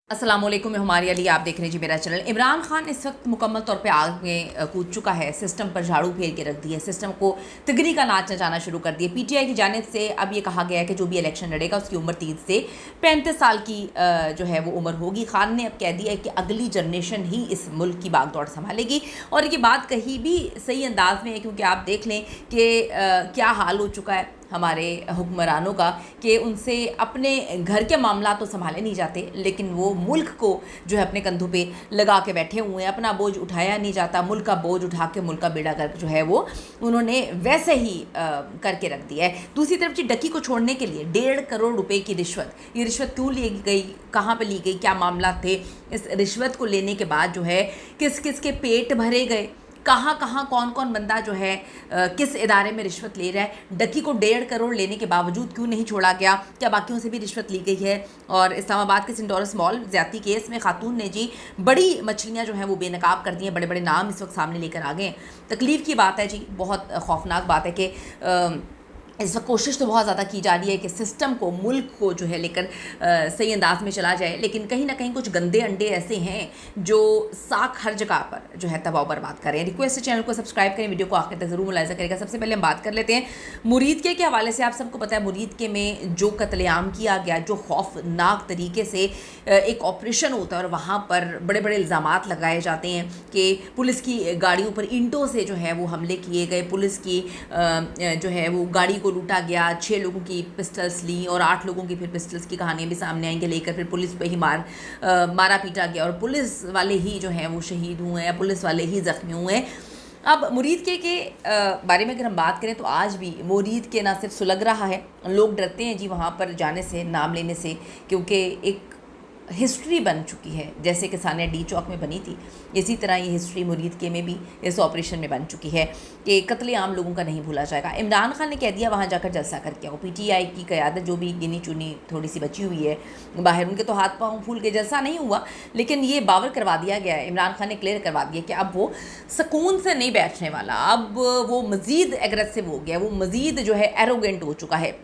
अस्सलाम वालेकुम, मैं हमारी अली, आप देख रहे हैं जी मेरा चैनल। इमरान खान इस वक्त मुकम्मल तौर पे आग में कूद चुका है। सिस्टम पर झाड़ू फेर के रख दिया, सिस्टम को तिगरी का नाच नचाना शुरू कर दिया। पीटीआई की जानिब से अब ये कहा गया है कि जो भी इलेक्शन लड़ेगा उसकी उम्र 30 से 35 साल की जो है वो उम्र होगी। खान ने अब कह दिया है कि अगली जनरेशन ही इस मुल्क की बागडोर संभालेगी, और ये बात कहीं भी सही अंदाज में है, क्योंकि आप देख लें कि क्या हाल हो चुका है हमारे हुक्मरानों का कि उनसे अपने घर के मामला तो संभाले नहीं जाते, लेकिन वो मुल्क को जो है अपने कंधों पे लगा के बैठे हुए हैं। अपना बोझ उठाया नहीं जाता, मुल्क का बोझ उठा के मुल्क का बेड़ा गर्क जो है वो उन्होंने वैसे ही करके रख दिया है। दूसरी तरफ जी, डकी को छोड़ने के लिए 1.5 करोड़ रुपए की रिश्वत, ये रिश्वत क्यों ली गई, कहाँ पर ली गई, क्या मामला थे, इस रिश्वत को लेने के बाद जो है किस किस के पेट भरे गए, कहाँ कहाँ कौन कौन बंदा जो है किस इदारे में रिश्वत ले रहा है। डकी को 1.5 करोड़ लेने के बावजूद क्यों नहीं छोड़ा गया, क्या बाकियों से भी रिश्वत ली गई है। और इस्लामाबाद के सिंडोरस मॉल ज्यादती केस में खातून ने जी बड़ी मछलियाँ जो हैं वो बेनकाब कर दी हैं, बड़े बड़े नाम इस वक्त सामने लेकर आ गए हैं। तकलीफ़ की बात है जी, बहुत खौफनाक बात है कि इस वक्त कोशिश तो बहुत ज़्यादा की जा रही है कि सिस्टम को, मुल्क को जो है लेकर सही अंदाज में चला जाए, लेकिन कहीं ना कहीं कुछ गंदे अंडे ऐसे हैं जो साख हर जगह पर जो है तबाह बर्बाद कर रहे हैं। रिक्वेस्ट है चैनल को सब्सक्राइब करें, वीडियो को आखिर तक ज़रूर मुलाहिजा करेगा। सबसे पहले हम बात कर लेते हैं मुरीद के हवाले से। आप सबको पता है मुरीद के में जो कत्लेआम किया गया, जो खौफनाक तरीके से एक ऑपरेशन होता है और वहाँ पर बड़े बड़े इल्ज़ामात लगाए जाते हैं कि पुलिस की गाड़ियों पर ईंटों से जो है वो हमले किए गए, पुलिस की जो है वो गाड़ी को लूटा गया, 6 लोगों की पिस्टल्स ली और 8 लोगों की फिर पिस्टल्स की कहानियाँ भी सामने आएंगे लेकर फिर पुलिस पे ही मारा पीटा गया और पुलिस वाले ही जो हैं वो शहीद हुए हैं, पुलिस वाले ही ज़ख्मी हुए हैं। अब मुरीद के बारे में अगर हम बात करें तो आज भी मुरीद के ना सिर्फ सुलग रहा है, लोग डरते हैं जी वहाँ पर जाने से, नाम लेने से, क्योंकि एक हिस्ट्री बन चुकी है। जैसे कि सानिया डी चौक में बनी थी, इसी तरह ये हिस्ट्री मुरीद के में भी इस ऑपरेशन में बन चुकी है कि कत्लेआम लोगों का नहीं भूला जाएगा। इमरान खान ने कह दिया वहाँ जाकर जलसा करके आओ। पीटीआई की क़यादत जो भी गिनी चुनी थोड़ी सी बची हुई है बाहर, उनके तो हाथ पाँव फूल के, जलसा नहीं हुआ, लेकिन ये बावर करवा दिया गया है। इमरान खान ने क्लियर करवा दिया कि अब वो सुकून से नहीं बैठने वाला, अब वो मज़ीद एग्रेसिव हो गया, वो मज़ीद जो है एरोगेंट हो चुका है।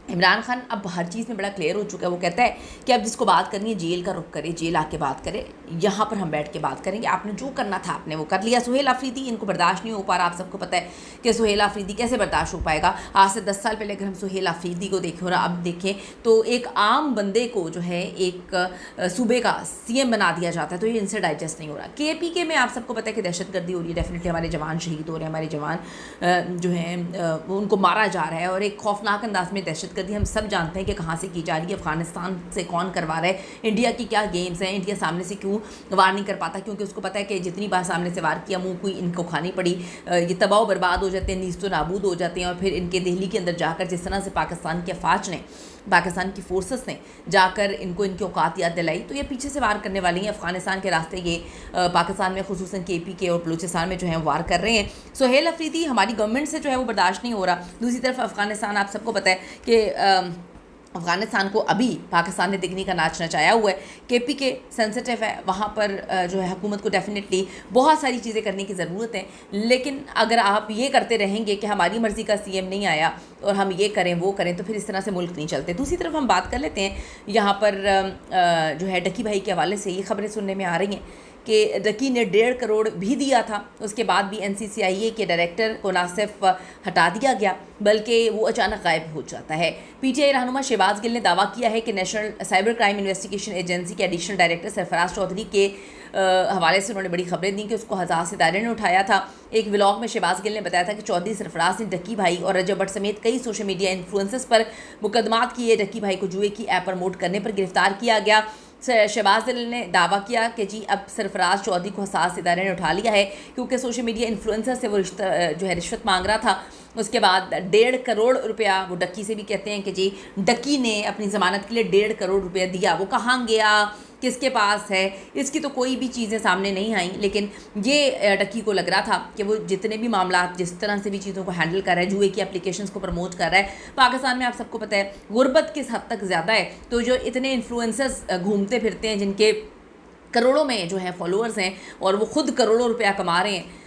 इमरान खान अब हर चीज़ में बड़ा क्लियर हो चुका है। वो कहता है कि अब जिसको बात करनी है जेल का रुख करे, जेल आके बात करे, यहाँ पर हम बैठ के बात करेंगे, आपने जो करना था आपने वो कर लिया। सुहेल अफरीदी, इनको बर्दाश्त नहीं हो पा रहा। आप सबको पता है कि सुहेल अफरीदी कैसे बर्दाश्त हो पाएगा। आज से 10 साल पहले अगर हम सुहेल अफरीदी को देखें और अब देखें तो एक आम बंदे को जो है एक सूबे का CM बना दिया जाता है, तो ये इनसे डाइजेस्ट नहीं हो रहा। KPK में आप सबको पता है कि दहशतगर्दी हो रही है, डेफिनेटली हमारे जवान शहीद हो रहे हैं, हमारे जवान जो हैं उनको मारा जा रहा है और एक खौफनाक अंदाज में दहशतगर्दी हम सब जानते हैं कि कहाँ से की जा रही है, अफगानिस्तान से कौन करवा रहा है, इंडिया की क्या गेम्स हैं, इंडिया सामने से क्यों वार नहीं कर पाता, क्योंकि उसको पता है कि जितनी बार सामने से वार किया मुँह कोई इनको खानी पड़ी, ये तबाह बर्बाद हो जाते हैं, नीस्तो नाबूद हो जाते हैं। और फिर इनके दिल्ली के अंदर जाकर जिस तरह से पाकिस्तान की अफवाज ने, पाकिस्तान की फोर्सेस ने जाकर इनको इनकी औकात याद दिलाई, तो ये पीछे से वार करने वाली हैं। अफगानिस्तान के रास्ते ये पाकिस्तान में खुसूसन KPK और बलूचिस्तान में जो है वार कर रहे हैं। सुहेल अफरीदी, हमारी गवर्नमेंट से जो है वो बर्दाश्त नहीं हो रहा। दूसरी तरफ अफगानिस्तान, आप सबको पता है कि अफ़गानिस्तान को अभी पाकिस्तान ने दिगनी का नाच नचाया हुआ है। KPK सेंसिटिव है, वहाँ पर जो है हुकूमत को डेफिनेटली बहुत सारी चीज़ें करने की ज़रूरत है, लेकिन अगर आप ये करते रहेंगे कि हमारी मर्ज़ी का CM नहीं आया और हम ये करें वो करें, तो फिर इस तरह से मुल्क नहीं चलते। दूसरी तरफ हम बात कर लेते हैं यहाँ पर जो है डकी भाई के हवाले से ये खबरें सुनने में आ रही हैं कि डकी ने 1.5 करोड़ भी दिया था, उसके बाद भी NCCIA के डायरेक्टर को ना सिर्फ हटा दिया गया बल्कि वो अचानक गायब हो जाता है। PTI रहनुमा शहबाज गिल ने दावा किया है कि national cyber crime investigation agency के एडिशनल डायरेक्टर सरफराज चौधरी के हवाले से उन्होंने बड़ी खबरें दी कि उसको हज़ार सितारे ने उठाया था। एक व्लॉग में शहबाज गिल ने बताया था कि चौधरी सरफराज ने डकी भाई और रजब भट्ट समेत कई सोशल मीडिया इन्फ्लुएंसर्स पर मुकदमात किए। डकी भाई को जुए की ऐप प्रमोट करने पर गिरफ्तार किया गया। शहबाज गिल ने दावा किया कि जी अब सरफराज चौधरी को हसास इदारे ने उठा लिया है, क्योंकि सोशल मीडिया इन्फ्लुएंसर से वो जो है रिश्वत मांग रहा था। उसके बाद 1.5 करोड़ रुपया, वो डक्की से भी कहते हैं कि जी डक्की ने अपनी ज़मानत के लिए 1.5 करोड़ रुपया दिया। वो कहाँ गया, किसके पास है, इसकी तो कोई भी चीज़ें सामने नहीं आई, लेकिन ये डक्की को लग रहा था कि वो जितने भी मामला, जिस तरह से भी चीज़ों को हैंडल कर रहा है, जुए की एप्लीकेशंस को प्रमोट कर रहा है। पाकिस्तान में आप सबको पता है गुर्बत किस हद तक ज़्यादा है, तो जो इतने इन्फ्लुएंसर्स घूमते फिरते हैं जिनके करोड़ों में जो है फॉलोअर्स हैं और वो खुद करोड़ों रुपया कमा रहे हैं,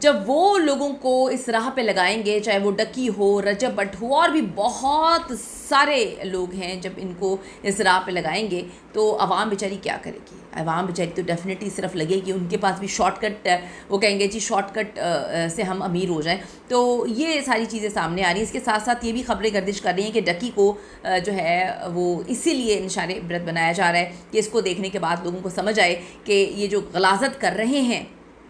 जब वो लोगों को इस राह पे लगाएंगे, चाहे वो डकी हो, रजब भट्ट हो और भी बहुत सारे लोग हैं, जब इनको इस राह पे लगाएंगे तो आवाम बेचारी क्या करेगी? आवाम बेचारी तो डेफिनेटली सिर्फ लगेगी, उनके पास भी शॉर्टकट, वो कहेंगे जी शॉर्टकट से हम अमीर हो जाएं। तो ये सारी चीज़ें सामने आ रही हैं। इसके साथ साथ ये भी खबरें गर्दिश कर रही हैं कि डकी को जो है वो इसीलिए निशाने इबरत बनाया जा रहा है कि इसको देखने के बाद लोगों को समझ आए कि ये जो गलाजत कर रहे हैं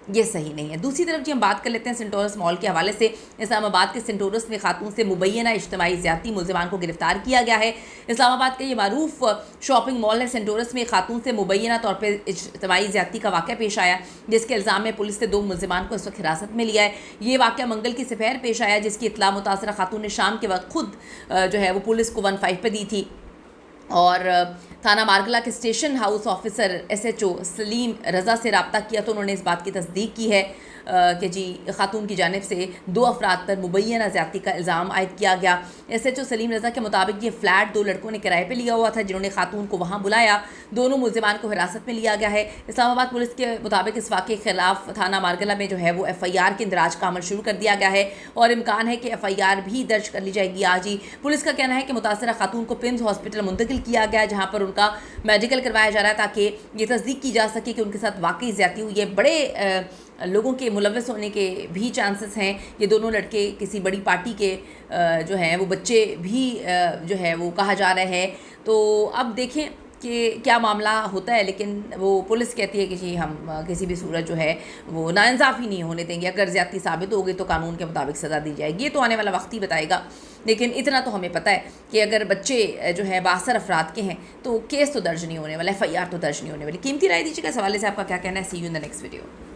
ये सही नहीं है। दूसरी तरफ जी हम बात कर लेते हैं सेंटोरस मॉल के हवाले से। इस्लामाबाद के सेंटोरस में खातून से मुबैना इज्तिमाई ज़्यादती मुल्ज़िमान को गिरफ्तार किया गया है। इस्लामाबाद का ये मारूफ शॉपिंग मॉल है। सेंटोरस में खातून से मुबैना तौर पर इज्तिमाई ज़्यादती का वाक़या पेश आया, जिसके इल्ज़ाम में पुलिस ने 2 मुल्ज़िमान को इस वक्त हिरासत में लिया है। ये वाक़या मंगल की सफेर पेश आया, जिसकी इत्तला मुतासरा खातून ने शाम के वक्त खुद जो है वो पुलिस को 15 पे दी थी और थाना मारगला के station house officer SHO Salim Raza से रब्ता किया तो उन्होंने इस बात की तस्दीक की है कि जी खातून की जानिब से 2 अफराद पर मुबैना ज़्यादती का इल्ज़ाम आयद किया गया। SHO सलीम रज़ा के मुताबिक ये फ़्लैट 2 लड़कों ने किराए पे लिया हुआ था, जिन्होंने खातून को वहाँ बुलाया। दोनों मुल्ज़िमान को हिरासत में लिया गया है। इस्लामाबाद पुलिस के मुताबिक इस वाक़े के ख़िलाफ़ थाना मारगला में जो है वो FIR के इंदराज का अमल शुरू कर दिया गया है और इम्कान है कि FIR भी दर्ज कर ली जाएगी आज ही। पुलिस का कहना है कि मुतासरा खातून को पिम्स हॉस्पिटल मुंतकिल किया गया, जहाँ पर उनका मेडिकल करवाया जा रहा है ताकि ये तस्दीक की जा सके कि उनके साथ वाकई ज़्यादती हुई है। बड़े लोगों के मुलव्वस होने के भी चांसेस हैं। ये दोनों लड़के किसी बड़ी पार्टी के जो हैं वो बच्चे भी जो है वो कहा जा रहा है। तो अब देखें कि क्या मामला होता है, लेकिन वो पुलिस कहती है कि जी हम किसी भी सूरत जो है वो नाइंसाफ़ी नहीं होने देंगे। अगर ज़्यादती साबित हो गई तो कानून के मुताबिक सज़ा दी जाएगी। ये तो आने वाला वक्त ही बताएगा, लेकिन इतना तो हमें पता है कि अगर बच्चे जो है 62 अफराद के हैं तो केस तो दर्ज नहीं होने वाला, FIR तो दर्ज नहीं होने वाली। कीमती राय दीजिएगा, इस हवाले से आपका क्या कहना है? See you in the next video.